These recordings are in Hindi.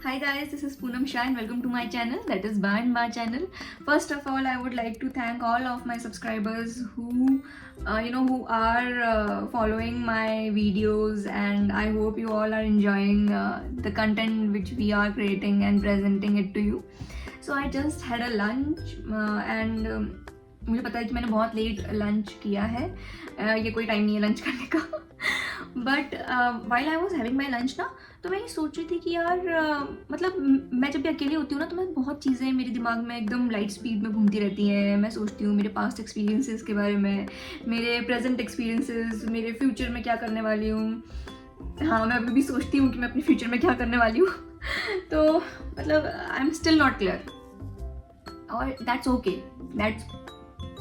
Hi guys, this is Poonam Shah and welcome to my channel, that is Ba and Ba channel. First of all, I would like to thank all of my subscribers who are following my videos, and I hope you all are enjoying the content which we are creating and presenting it to you. So I just had a lunch and मुझे पता है कि मैंने बहुत लेट लंच किया है. ये कोई टाइम नहीं है लंच करने का. But while I was having my lunch ना, तो मैं ये सोच रही थी कि यार मतलब मैं जब भी अकेली होती हूँ ना, तो मैं बहुत चीज़ें मेरे दिमाग में एकदम लाइट स्पीड में घूमती रहती हैं. मैं सोचती हूँ मेरे पास्ट एक्सपीरियंसेस के बारे में, मेरे प्रेजेंट एक्सपीरियंसेस, मेरे फ्यूचर में क्या करने वाली हूँ. हाँ, मैं अभी भी सोचती हूँ कि मैं अपने फ्यूचर में क्या करने वाली हूँ. तो मतलब I am still not clear, और that's okay, that's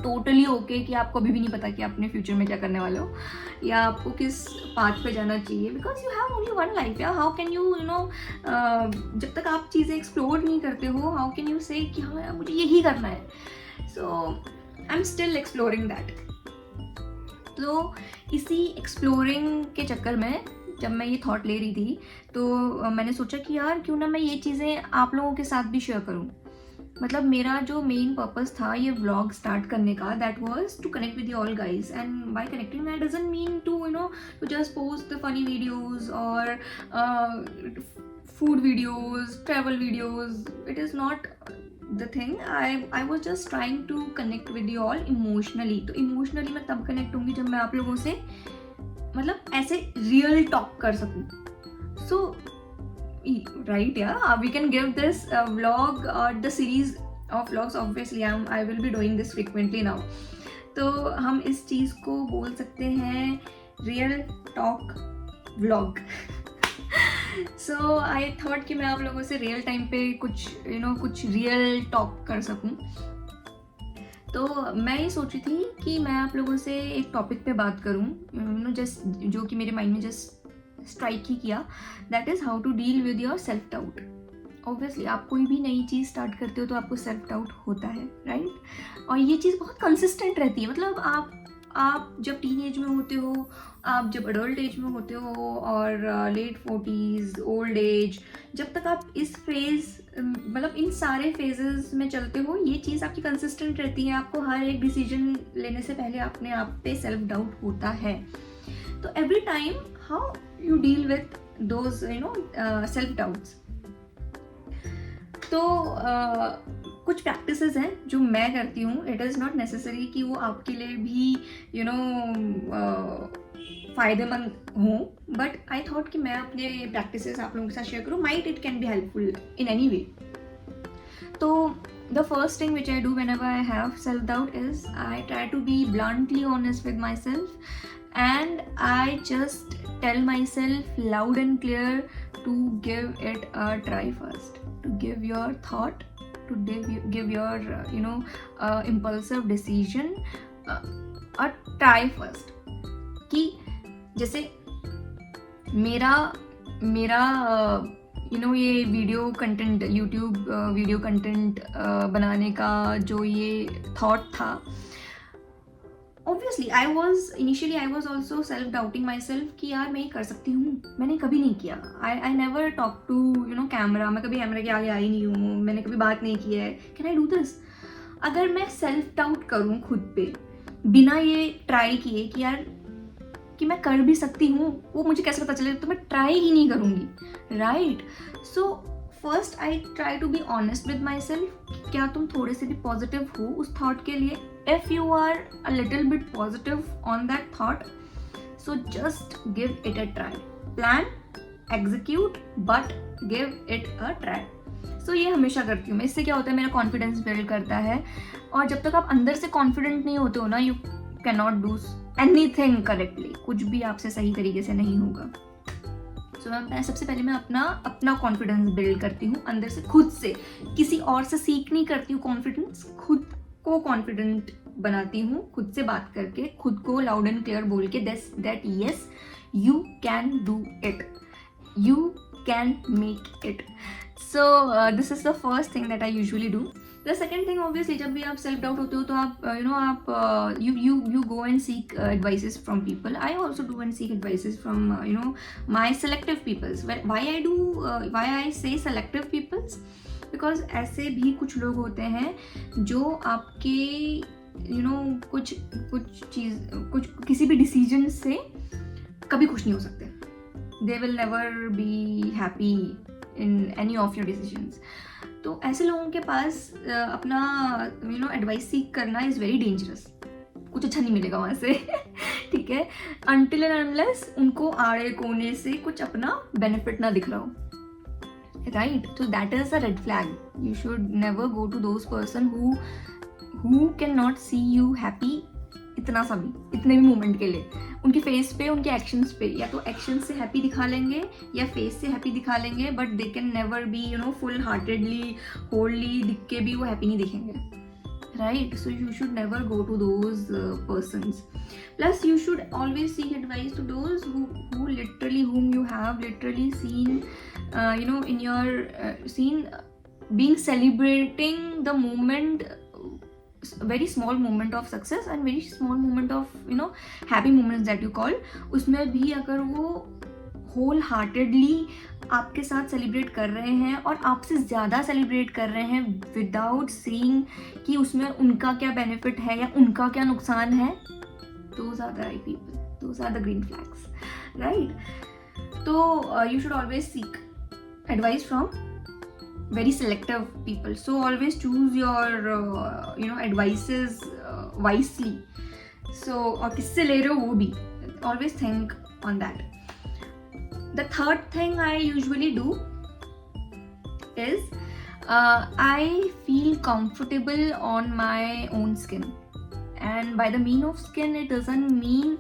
totally okay कि आपको अभी भी नहीं पता कि आप अपने फ्यूचर में क्या करने वाले हो या आपको किस पाथ पे जाना चाहिए. Because you have only one life. या हाउ कैन यू जब तक आप चीज़ें एक्सप्लोर नहीं करते हो, हाउ कैन यू से कि हाँ यार मुझे यही करना है. So I am still exploring that. तो इसी एक्सप्लोरिंग के चक्कर में जब मैं ये थॉट ले रही थी, तो मैंने सोचा कि यार क्यों ना मैं ये चीज़ें आप लोगों के साथ भी शेयर करूँ. मतलब मेरा जो मेन पर्पस था ये व्लॉग स्टार्ट करने का, that was to connect with you all guys. And by connecting that doesn't mean to just post the funny videos और food videos, travel videos. It is not the thing. I was just trying to connect with you all emotionally. तो इमोशनली मैं तब कनेक्ट होंगी जब मैं आप लोगों से मतलब ऐसे रियल टॉक कर सकूँ. सो right, yeah, we can give this vlog or the series of vlogs. Obviously I will be doing this frequently now. तो हम इस चीज़ को बोल सकते हैं real talk vlog. So I thought कि मैं आप लोगों से रियल टाइम पे कुछ रियल टॉक कर सकूं. तो मैं ये सोची थी कि मैं आप लोगों से एक टॉपिक पे बात करूं, जस्ट जो कि मेरे माइंड में जस्ट स्ट्राइक ही किया. That is how to deal with your self doubt. Obviously आप कोई भी नई चीज़ स्टार्ट करते हो तो आपको सेल्फ डाउट होता है, राइट? और ये चीज़ बहुत कंसिस्टेंट रहती है. मतलब आप जब टीन एज में होते हो, आप जब अडल्ट एज में होते हो, और लेट 40s, ओल्ड एज, जब तक आप इस फेज़ मतलब इन सारे फेजेस में चलते हो, ये चीज़ आपकी कंसिस्टेंट रहती है. आपको हर एक डिसीजन लेने से पहले अपने आप पे सेल्फ डाउट होता है. तो every time how you deal with those self doubts. तो कुछ प्रैक्टिसेस हैं जो मैं करती हूँ. इट इज़ नॉट नेसेसरी कि वो आपके लिए भी फ़ायदेमंद हों, बट आई थॉट कि मैं अपने प्रैक्टिसेस आप लोगों के साथ शेयर करूँ. Might it can be helpful in any way. तो the first thing which I do whenever I have self doubt is I try to be bluntly honest with myself, and I just tell myself loud and clear to give it a try first, to give your thought, to give your impulsive decision a try first. कि जैसे मेरा ये video content, YouTube video content बनाने का जो ये थॉट था, obviously I was also self doubting my self कि यार मैं ये कर सकती हूँ. मैंने कभी नहीं किया. I never talk to camera. मैं कभी कैमरा के आगे आई नहीं हूँ. मैंने कभी बात नहीं की है. Can I do this? अगर मैं सेल्फ डाउट करूँ खुद पे बिना ये ट्राई किए कि यार कि मैं कर भी सकती हूँ, वो मुझे कैसे पता चले? तो मैं ट्राई ही नहीं करूँगी, right? So first I try to be honest with my self. क्या तुम थोड़े से भी पॉजिटिव हो उस थॉट के लिए? If you are a little bit positive on that thought, so just give it a try. Plan, execute, but give it a try. So ये हमेशा करती हूँ मैं. इससे क्या होता है, मेरा कॉन्फिडेंस बिल्ड करता है. और जब तक आप अंदर से कॉन्फिडेंट नहीं होते हो ना, you can not do anything correctly. कुछ भी आपसे सही तरीके से नहीं होगा. सो मैं सबसे पहले मैं अपना कॉन्फिडेंस बिल्ड करती हूँ अंदर से, खुद से. किसी और से सीख नहीं करती हूँ कॉन्फिडेंस. खुद को कॉन्फिडेंट बनाती हूँ, खुद से बात करके, खुद को लाउड एंड क्लियर बोल के that yes you can do it, you can make it. So this is the first thing that I usually do. The second thing obviously, जब भी आप सेल्फ डाउट होते हो तो आप आप you go and seek advices from people. I also do and seek advices from my selective peoples. Why I say selective peoples, because ऐसे भी कुछ लोग होते हैं जो आपके कुछ किसी भी डिसीजन से कभी खुश नहीं हो सकते. They will never be happy in any of your decisions. तो ऐसे लोगों के पास अपना एडवाइस सीख करना इज़ वेरी डेंजरस. कुछ अच्छा नहीं मिलेगा वहाँ से. ठीक है, अनटिल एंड अनलेस उनको आड़े कोने से कुछ अपना बेनिफिट ना दिख रहा हो. Right, so that is a red flag. You should never go to those person who cannot see you happy इतने भी मोमेंट के लिए. उनके फेस पे, उनके एक्शंस पे, या तो एक्शन से हैप्पी दिखा लेंगे या फेस से हैप्पी दिखा लेंगे, but they can never be full heartedly होल्डली दिख के भी वो हैप्पी नहीं दिखेंगे. Right, so you should never go to those persons. Plus, you should always seek advice to those whom you have literally seen, in your seen being celebrating the moment, very small moment of success and very small moment of happy moments that you call. उसमें भी अगर वो होल हार्टेडली आपके साथ सेलिब्रेट कर रहे हैं और आपसे ज़्यादा सेलिब्रेट कर रहे हैं विदाउट सीइंग कि उसमें उनका क्या बेनिफिट है या उनका क्या नुकसान है, those are the right people, those are the green flags, right? So you should always seek advice from very selective people. So always choose your advices wisely. So और किससे ले रहे हो वो भी, always think on that. The third thing I usually do is I feel comfortable on my own skin. And by the mean of skin, it doesn't mean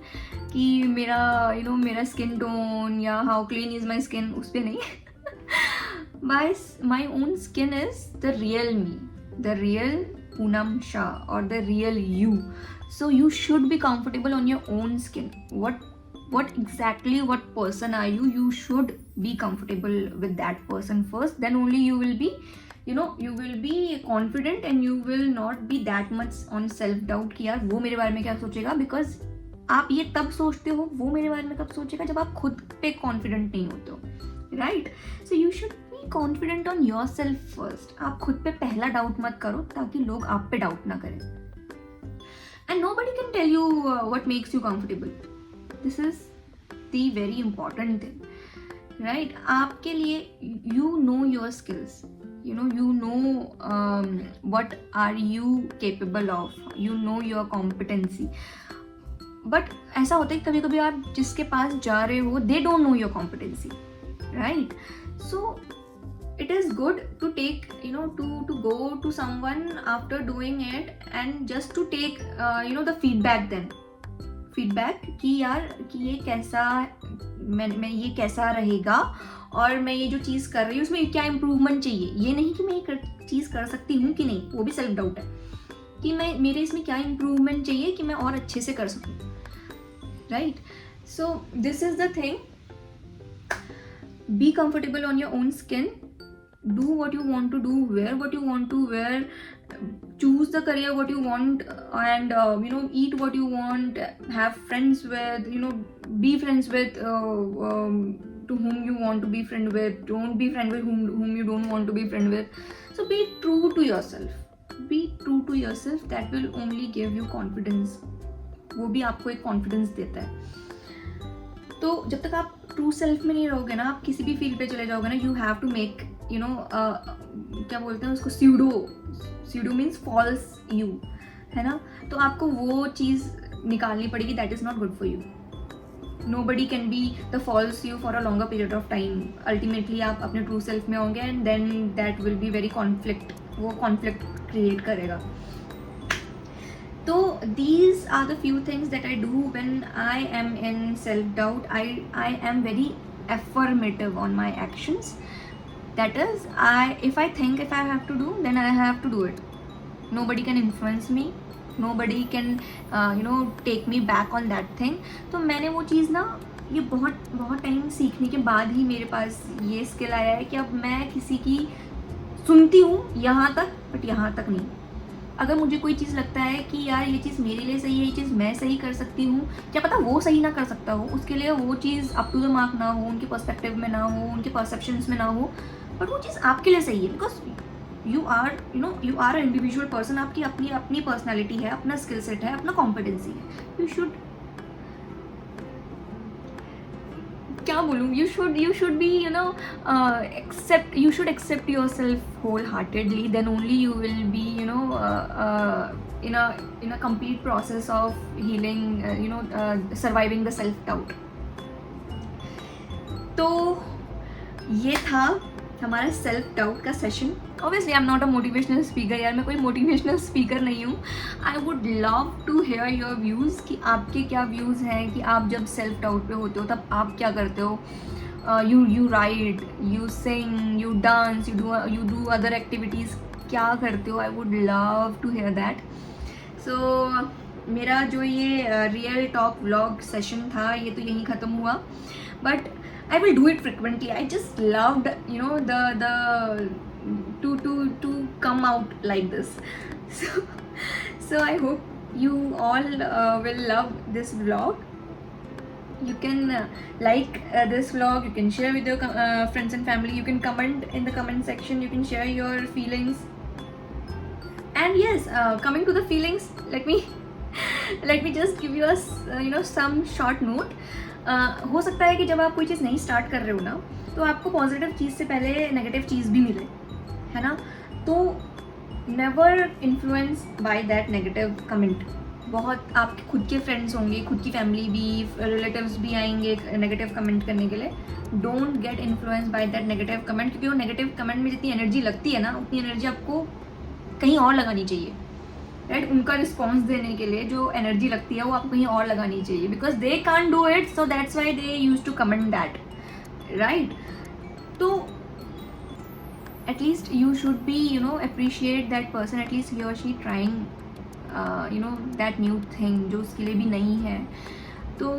कि मेरा skin tone या how clean is my skin, उस पे नहीं. My own skin is the real me, the real Poonam Shah or the real you. So you should be comfortable on your own skin. What exactly, what person are you? You should be comfortable with that person first. Then only you will be you will be confident and you will not be that much on self doubt कि यार वो मेरे बारे में क्या सोचेगा. Because आप ये तब सोचते हो वो मेरे बारे में कब सोचेगा, जब आप खुद पे कॉन्फिडेंट नहीं होते हो. Right, so you should be confident on your self first. आप खुद पे पहला डाउट मत करो ताकि लोग आप पे डाउट ना करें. And nobody can tell you what makes you comfortable. This is the very important thing. Right, आपके लिए you know your skills. You know what are you capable of, you know your competency. But ऐसा होता है कभी कभी आप जिसके पास जा रहे हो they don't know your competency, right? So it is good to take to go to someone after doing it and just to take the feedback. Then feedback कि यार कि ये कैसा मैं ये कैसा रहेगा और मैं ये जो चीज़ कर रही हूँ उसमें क्या इम्प्रूवमेंट चाहिए. ये नहीं कि मैं ये चीज़ कर सकती हूँ कि नहीं, वो भी सेल्फ डाउट है कि मेरे इसमें क्या इम्प्रूवमेंट चाहिए कि मैं और अच्छे से कर सकूँ. Right, so this is the thing. Be comfortable on your own skin. Do what you want to do, wear what you want to wear, choose the career what you want, and eat what you want, have friends with, be friends with to whom you want to be friend with. Don't be friend with whom you don't want to be friend with. So be true to yourself. Be true to yourself. That will only give you confidence. वो भी आपको एक कॉन्फिडेंस देता है. तो जब तक आप ट्रू सेल्फ में नहीं रहोगे ना, आप किसी भी फील्ड पे चले जाओगे ना, यू हैव टू मेक क्या बोलते हैं उसको, स्यूडो मीन्स फॉल्स यू, है ना. तो आपको वो चीज़ निकालनी पड़ेगी. That is not good for you. Nobody can be the false you for a longer period of time. Ultimately आप अपने ट्रू सेल्फ में होंगे and then that will be very conflict. वो कॉन्फ्लिक्ट क्रिएट करेगा. So these are the few things that I do when I am in self-doubt. I am very affirmative on my actions. That is, if I think if I have to do, then I have to do it. Nobody can influence me. Nobody can take me back on that thing. तो मैंने वो चीज़ ना ये बहुत टाइम सीखने के बाद ही मेरे पास ये स्किल आया है कि अब मैं किसी की सुनती हूँ यहाँ तक, बट यहाँ तक नहीं। अगर मुझे कोई चीज़ लगता है कि यार ये चीज़ मेरे लिए सही है, ये चीज़ मैं सही कर सकती हूँ, क्या पता वो सही ना कर सकता हो, उसके लिए वो चीज़ अप टू द मार्क ना हो, उनके पर्सपेक्टिव में ना हो, उनके परसेप्शंस में ना हो, बट वो चीज़ आपके लिए सही है। Because you are a individual person, आपकी अपनी अपनी पर्सनैलिटी है, अपना स्किल सेट है, अपना कॉम्पिटेंसी है। यू शुड, क्या बोलूँ, you should be you should accept yourself wholeheartedly, then only you will be in a complete process of healing, surviving the self doubt. तो ये था हमारा सेल्फ डाउट का session. Obviously I am not a motivational speaker यार, मैं कोई मोटिवेशनल स्पीकर नहीं हूँ। I would love to hear your views कि आपके क्या व्यूज़ हैं, कि आप जब सेल्फ डाउट पे होते हो तब आप क्या करते हो। You ride, you sing, you dance, you do other activities, क्या करते हो। I would love to hear that. So मेरा जो ये रियल टॉक व्लॉग सेशन था ये तो यहीं ख़त्म हुआ, but I will do it frequently. I just loved, to come out like this. So I hope you all will love this vlog. You can like this vlog. You can share with your friends and family. You can comment in the comment section. You can share your feelings. And yes, coming to the feelings, let me just give you a some short note. हो सकता है कि जब आप कोई चीज़ नहीं स्टार्ट कर रहे हो ना, तो आपको पॉजिटिव चीज़ से पहले नेगेटिव चीज़ भी मिले, है ना। तो never influence by that negative comment. बहुत आपके खुद के फ्रेंड्स होंगे, खुद की फैमिली भी, रिलेटिव्स भी आएंगे नेगेटिव कमेंट करने के लिए। Don't get influence by that negative comment, क्योंकि वो नेगेटिव कमेंट में जितनी एनर्जी लगती है ना, उतनी एनर्जी आपको कहीं और लगानी चाहिए, राइट। उनका रिस्पॉन्स देने के लिए जो एनर्जी लगती है वो आपको कहीं और लगानी चाहिए, because they can't do it, so that's why they use to comment that, right. तो at least you should be appreciate that person, at least he और she trying that new thing जो उसके लिए भी नहीं है। तो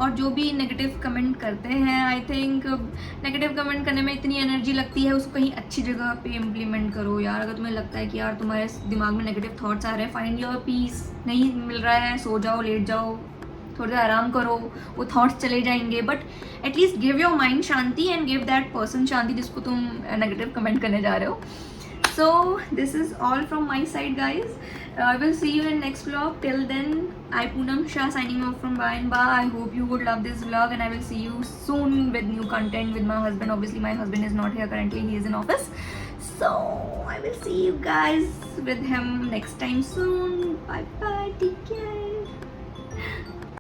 और जो भी नेगेटिव कमेंट करते हैं, आई थिंक नेगेटिव कमेंट करने में इतनी एनर्जी लगती है, उसको कहीं अच्छी जगह पे इम्प्लीमेंट करो यार। अगर तुम्हें लगता है कि यार तुम्हारे दिमाग में नेगेटिव थॉट्स आ रहे हैं, फाइंड योर पीस। नहीं मिल रहा है, सो जाओ, लेट जाओ, थोड़ा सा आराम करो, वो थॉट्स चले जाएंगे। But at least give your mind शांति एंड गिव दैट पर्सन शांति जिसको तुम नेगेटिव कमेंट करने जा रहे हो। So this is all from my side, guys. I will see you in next vlog. Till then, I Poonam Shah signing off from Ba and Ba. I hope you would love this vlog, and I will see you soon with new content with my husband. Obviously my husband is not here currently, he is in office, so I will see you guys with him next time soon. Bye bye, take care.